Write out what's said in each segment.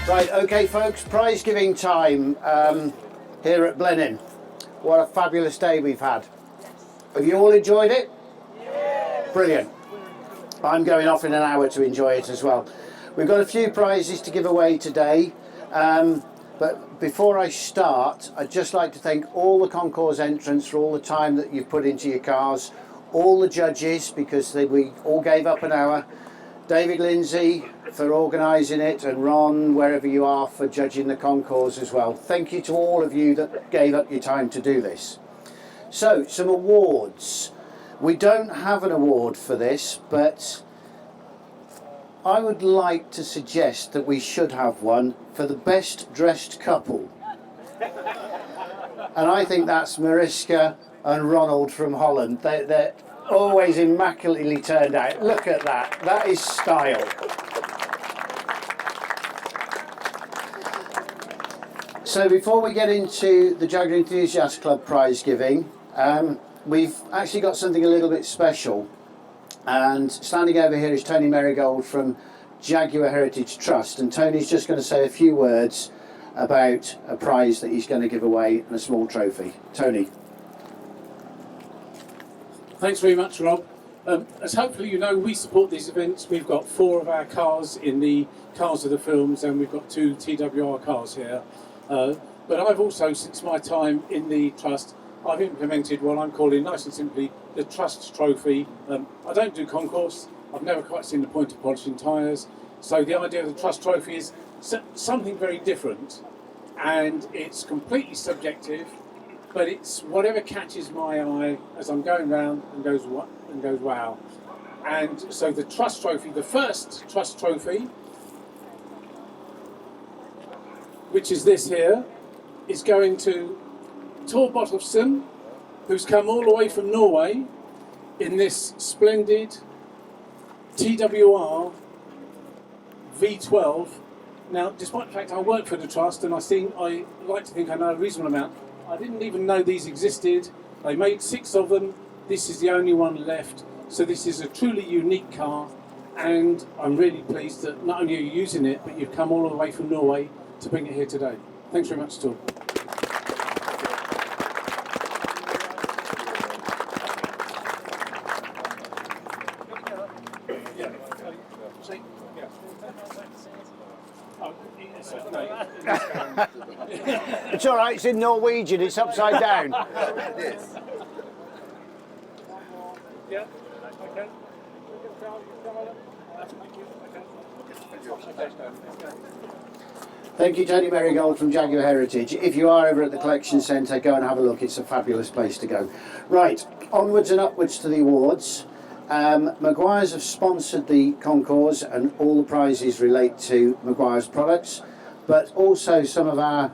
Right, okay folks, prize giving time here at Blenheim. What a fabulous day we've had. Have you all enjoyed it? Yes. Brilliant. I'm going off in an hour to enjoy it as well. We've got a few prizes to give away today, but before I start, I'd just like to thank all the concours entrants for all the time that you've put into your cars, all the judges, because we all gave up an hour, David Lindsay for organising it, and Ron, wherever you are, for judging the concours as well. Thank you to all of you that gave up your time to do this. So, some awards. We don't have an award for this, but I would like to suggest that we should have one for the best dressed couple. And I think that's Mariska and Ronald from Holland. They're always immaculately turned out. Look at that. That is style. So before we get into the Jaguar Enthusiast Club prize giving, we've actually got something a little bit special. And standing over here is Tony Marigold from Jaguar Heritage Trust. And Tony's just going to say a few words about a prize that he's going to give away and a small trophy. Tony. Thanks very much, Rob. As hopefully you know, we support these events. We've got 4 of our cars in the Cars of the Films, and we've got 2 TWR cars here. But I've also, since my time in the Trust, I've implemented what I'm calling, nice and simply, the Trust Trophy. I don't do concourse. I've never quite seen the point of polishing tyres. So the idea of the Trust Trophy is something very different, and it's completely subjective. But it's whatever catches my eye as I'm going round and goes wow. And so the Trust Trophy, the first Trust Trophy, which is this here, is going to Tor Botolfsen, who's come all the way from Norway in this splendid TWR V12. Now, despite the fact I work for the Trust and I like to think I know a reasonable amount, I didn't even know these existed. They made 6 of them. This is the only one left. So this is a truly unique car, and I'm really pleased that not only are you using it, but you've come all the way from Norway to bring it here today. Thanks very much, Tor. It's all right, it's in Norwegian, it's upside down. Yeah, okay. Thank you, Tony Marigold from Jaguar Heritage. If you are ever at the collection centre, go and have a look. It's a fabulous place to go. Right, onwards and upwards to the awards. Maguire's have sponsored the concours, and all the prizes relate to Maguire's products. But also some of our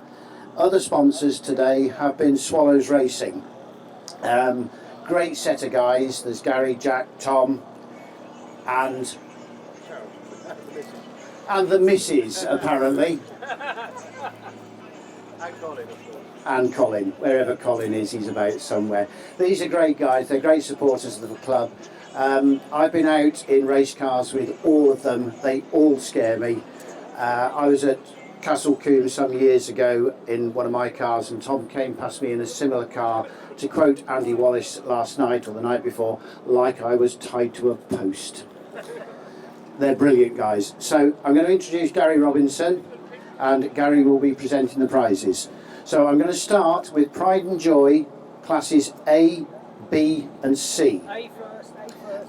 other sponsors today have been Swallows Racing. Great set of guys. There's Gary, Jack, Tom, and the missus, apparently. And Colin, wherever Colin is, he's about somewhere. These are great guys, they're great supporters of the club. I've been out in race cars with all of them, they all scare me. I was at Castle Combe some years ago in one of my cars, and Tom came past me in a similar car, to quote Andy Wallace last night or the night before, like I was tied to a post. They're brilliant guys. So I'm going to introduce Gary Robinson, and Gary will be presenting the prizes. So I'm going to start with Pride and Joy classes A, B and C.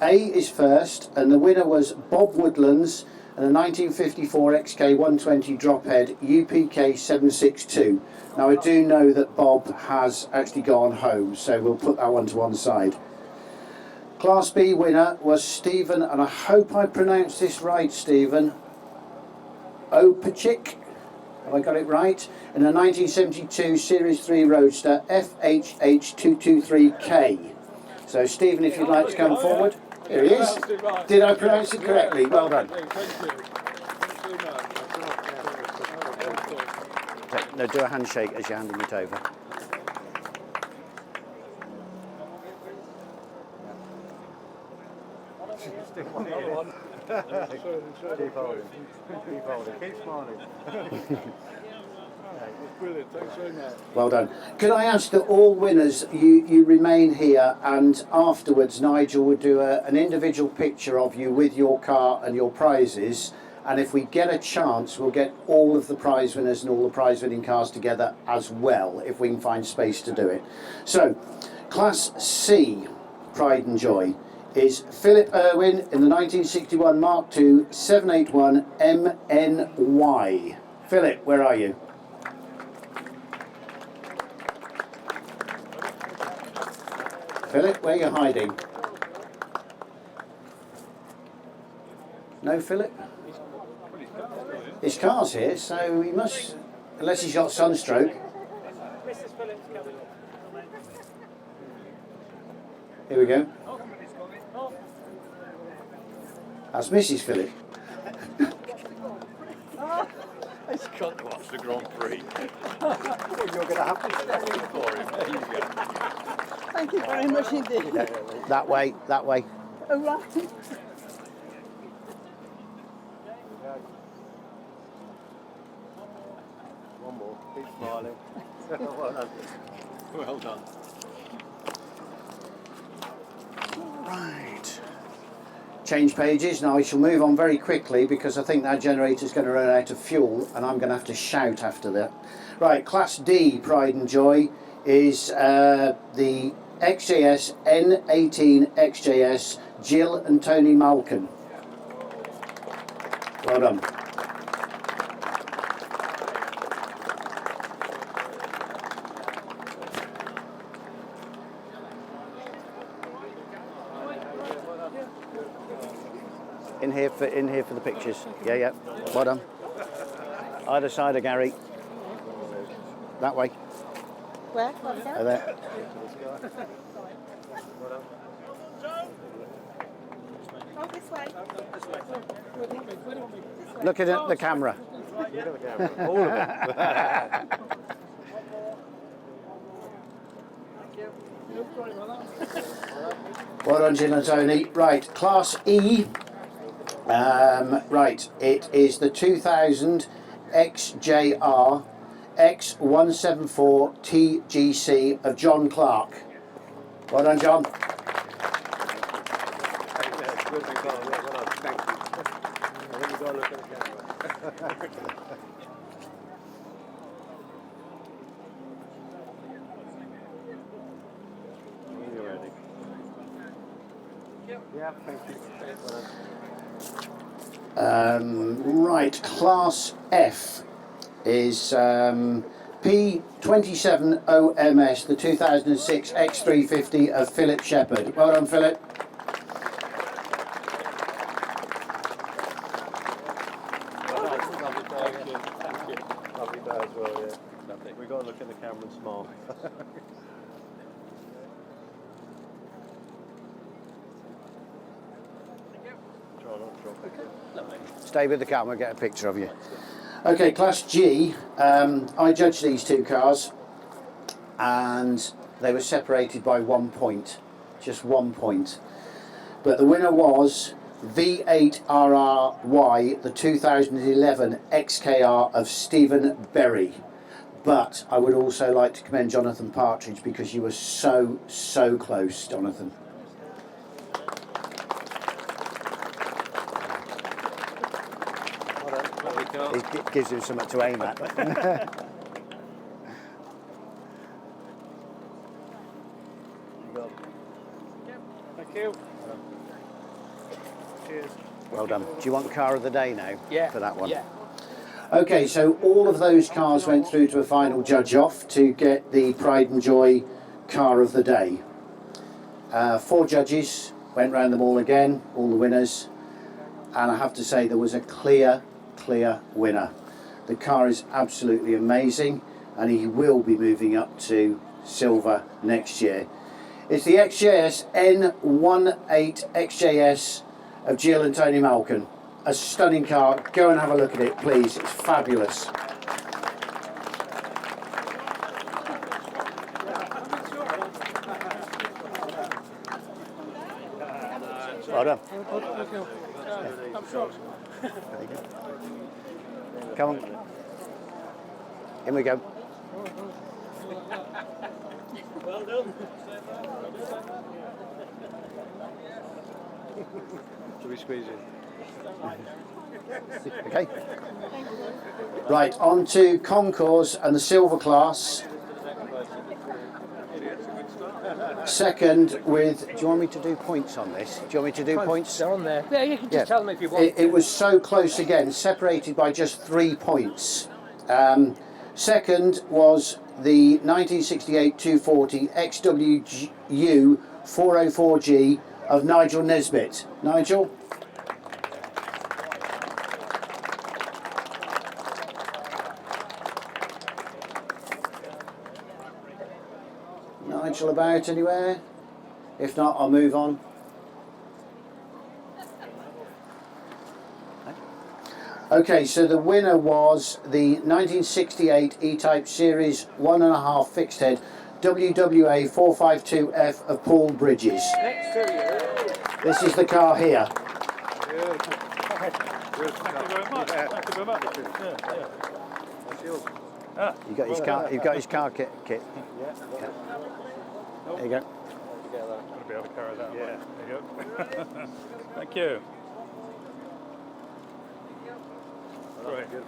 A is first, and the winner was Bob Woodlands and a 1954 XK120 drophead UPK 762. Now I do know that Bob has actually gone home, so we'll put that one to one side. Class B winner was Stephen, and I hope I pronounced this right, Stephen, Opachik, have I got it right? In a 1972 Series 3 Roadster FHH223K. So Stephen, if you'd like to come forward. Here he is. Did I pronounce it correctly? Well done. No, do a handshake as you're handing it over. Keep holding. Keep holding. Keep smiling. That's brilliant. Thanks very much. Well done. Could I ask that all winners, you remain here, and afterwards Nigel would do an individual picture of you with your car and your prizes, and if we get a chance we'll get all of the prize winners and all the prize winning cars together as well, if we can find space to do it. So, Class C, Pride and Joy, is Philip Irwin in the 1961 Mark II 781 MNY. Philip, where are you? Philip, where are you hiding? No, Philip? His car's here, so he must, unless he's got sunstroke. Here we go. That's Mrs. Philip. He's got to watch the Grand Prix. You're going to have to step in for him. There you go. Thank you very much indeed. That way, that way. Oh, right. One more. Keep smiling. Well done. Well done. Right. Change pages. Now I shall move on very quickly because I think that generator's going to run out of fuel and I'm going to have to shout after that. Right, Class D, Pride and Joy, is the XJS N18 XJS Jill and Tony Malkin. Well done. In here for the pictures. Yeah. Well done. Either side of Gary. That way. Where? There. Oh, this way. Looking at the camera. Look at the camera. All of it. Well done, Jill and Tony. Right, Class E. Right, it is the 2000 XJR X174 TGC of John Clark. Well done, John. Yeah, thank you. Right, Class F is P27OMS, the 2006 X350 of Philip Shepherd. Well done, Philip. Lovely day as well, yeah. We've got to look in the camera and smile. Stay with the camera, get a picture of you. Okay, Class G, I judged these two cars and they were separated by 1 point, just 1 point. But the winner was V8RRY, the 2011 XKR of Stephen Berry. But I would also like to commend Jonathan Partridge because you were so close, Jonathan. It gives him something to aim at. Thank you. Cheers. Well done. Do you want car of the day now? Yeah. For that one? Yeah. Okay, so all of those cars went through to a final judge-off to get the Pride and Joy car of the day. 4 judges went round them all again, all the winners, and I have to say there was a clear winner. The car is absolutely amazing and he will be moving up to silver next year. It's the XJS N18 XJS of Jill and Tony Malkin. A stunning car. Go and have a look at it, please. It's fabulous. Well done. I'm sure. Come on. In we go. Well done. Shall we squeeze in? Okay. Right, on to Concours and the silver class. Second with, do you want me to do points on this? Do you want me to do points? They're on there. Yeah, you can just tell them if you want. It was so close again, separated by just 3 points. Second was the 1968 240 XWU 404G of Nigel Nesbitt. Nigel? Nigel about anywhere? If not, I'll move on. Okay, so the winner was the 1968 E-Type Series 1.5 fixed head WWA 452F of Paul Bridges. This is the car here. Thank you very much. Thank you very much. You got his car. You've got his car kit. Yeah. There you go. I'm going to be able to carry that. Yeah. There you go. Thank you. Great. Thank you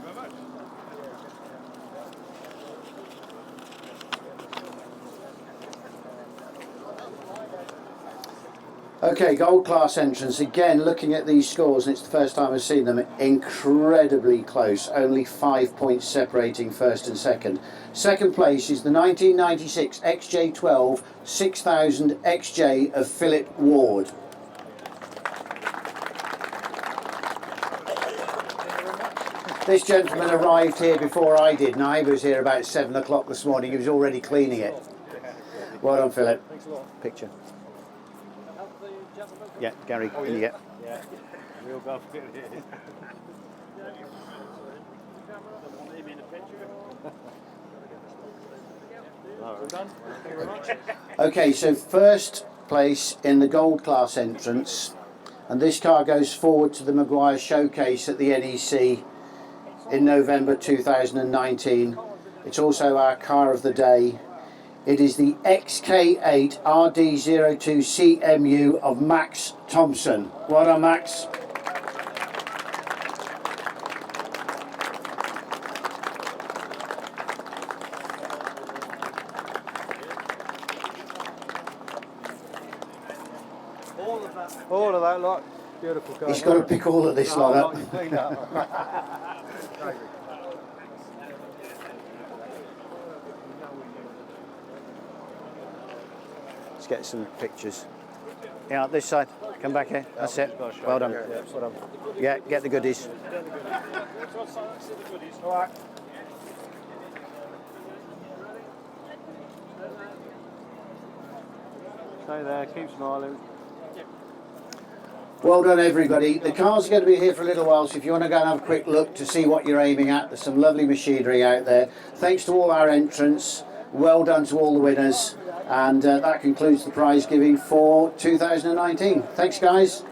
very much. Okay, gold class entrance. Again, looking at these scores, and it's the first time I've seen them, incredibly close. Only 5 points separating first and second. Second place is the 1996 XJ12 6000 XJ of Philip Ward. This gentleman arrived here before I did, and I was here about 7 o'clock this morning. He was already cleaning it. Well done, Philip. Thanks a lot. Picture. Yeah, Gary, in you get. Yeah. We'll go for it here. Well done. Thank you very much. Okay, so first place in the gold class entrance, and this car goes forward to the Maguire Showcase at the NEC in November 2019. It's also our car of the day. It is the XK8 RD02 CMU of Max Thompson. Well done, Max. All of that lot. Beautiful car. He's got to pick all of this lot up. Let's get some pictures. Yeah, this side. Come back here. That's it. Well done. Yeah, get the goodies. All right. Stay there. Keep smiling. Well done, everybody. The car's going to be here for a little while, so if you want to go and have a quick look to see what you're aiming at, there's some lovely machinery out there. Thanks to all our entrants. Well done to all the winners. And that concludes the prize giving for 2019. Thanks, guys.